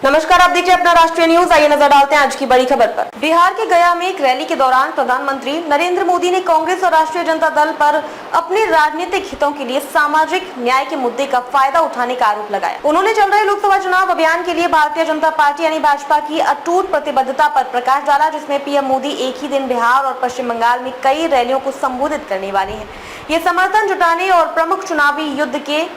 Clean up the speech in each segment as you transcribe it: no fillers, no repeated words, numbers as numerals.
नमस्कार, आप देखिए अपना राष्ट्रीय न्यूज। आइए नजर डालते हैं आज की बड़ी खबर पर। बिहार के गया में एक रैली के दौरान प्रधानमंत्री नरेंद्र मोदी ने कांग्रेस और राष्ट्रीय जनता दल पर अपने राजनीतिक हितों के लिए सामाजिक न्याय के मुद्दे का फायदा उठाने का आरोप लगाया। उन्होंने चल रहे लोकसभा चुनाव अभियान के लिए भारतीय जनता पार्टी यानी भाजपा की अटूट प्रतिबद्धता पर प्रकाश डाला, जिसमें पीएम मोदी एक ही दिन बिहार और पश्चिम बंगाल में कई रैलियों को संबोधित करने वाले हैं। ये समर्थन जुटाने और प्रमुख चुनावी युद्ध के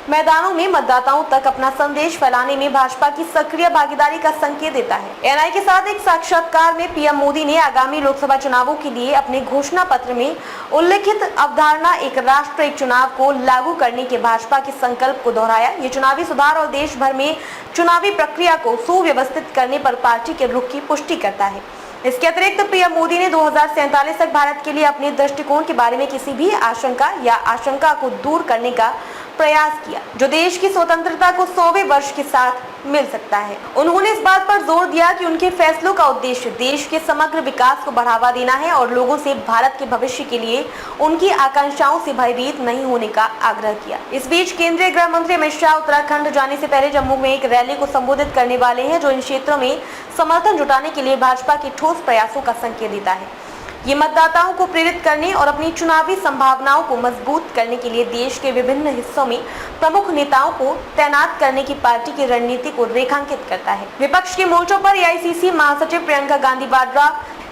मैदानों में मतदाताओं तक अपना संदेश फैलाने में भाजपा की सक्रिय भागीदारी का संकेत देता है। एएनआई के साथ एक साक्षात्कार में पीएम मोदी ने आगामी लोकसभा चुनावों के लिए अपने घोषणा पत्र में उल्लेखित अवधारणा एक राष्ट्र एक चुनाव को लागू करने के भाजपा के संकल्प को दोहराया। ये चुनावी सुधार और देश भर में चुनावी प्रक्रिया को सुव्यवस्थित करने पर पार्टी के रुख की पुष्टि करता है। इसके अतिरिक्त पीएम मोदी ने 2047 तक भारत के लिए अपने दृष्टिकोण के बारे में किसी भी आशंका को दूर करने का प्रयास किया, जो देश की स्वतंत्रता को 100वें वर्ष के साथ मिल सकता है। उन्होंने इस बात पर जोर दिया कि उनके फैसलों का उद्देश्य देश के समग्र विकास को बढ़ावा देना है और लोगों से भारत के भविष्य के लिए उनकी आकांक्षाओं से भयभीत नहीं होने का आग्रह किया। इस बीच केंद्रीय गृह मंत्री अमित शाह उत्तराखंड जाने से पहले जम्मू में एक रैली को संबोधित करने वाले हैं, जो इन क्षेत्रों में समर्थन जुटाने के लिए भाजपा के ठोस प्रयासों का संकेत देता है। ये मतदाताओं को प्रेरित करने और अपनी चुनावी संभावनाओं को मजबूत करने के लिए देश के विभिन्न हिस्सों में प्रमुख नेताओं को तैनात करने की पार्टी की रणनीति को रेखांकित करता है। विपक्ष के मोर्चों पर एआईसीसी महासचिव प्रियंका गांधी वाड्रा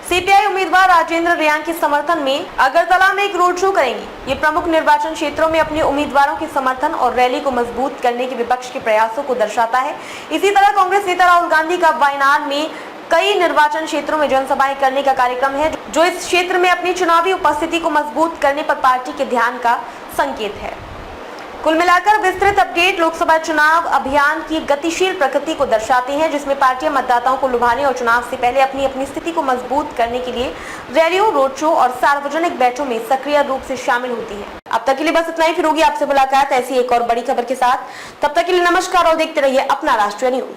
सीपीआई उम्मीदवार राजेंद्र रियांग के समर्थन में अगरतला में एक रोड शो करेंगी। ये प्रमुख निर्वाचन क्षेत्रों में अपने उम्मीदवारों के समर्थन और रैली को मजबूत करने के विपक्ष के प्रयासों को दर्शाता है। इसी तरह कांग्रेस नेता राहुल गांधी का वायनाड में कई निर्वाचन क्षेत्रों में जनसभाएं करने का कार्यक्रम है, जो इस क्षेत्र में अपनी चुनावी उपस्थिति को मजबूत करने पर पार्टी के ध्यान का संकेत है। कुल मिलाकर विस्तृत अपडेट लोकसभा चुनाव अभियान की गतिशील प्रकृति को दर्शाते हैं, जिसमें पार्टियां मतदाताओं को लुभाने और चुनाव से पहले अपनी स्थिति को मजबूत करने के लिए रैलियों, रोड शो और सार्वजनिक बैठकों में सक्रिय रूप से शामिल होती है। अब तक के लिए बस इतना ही। फिर होगी आपसे मुलाकात ऐसी एक और बड़ी खबर के साथ। तब तक के लिए नमस्कार और देखते रहिए अपना राष्ट्रीय न्यूज।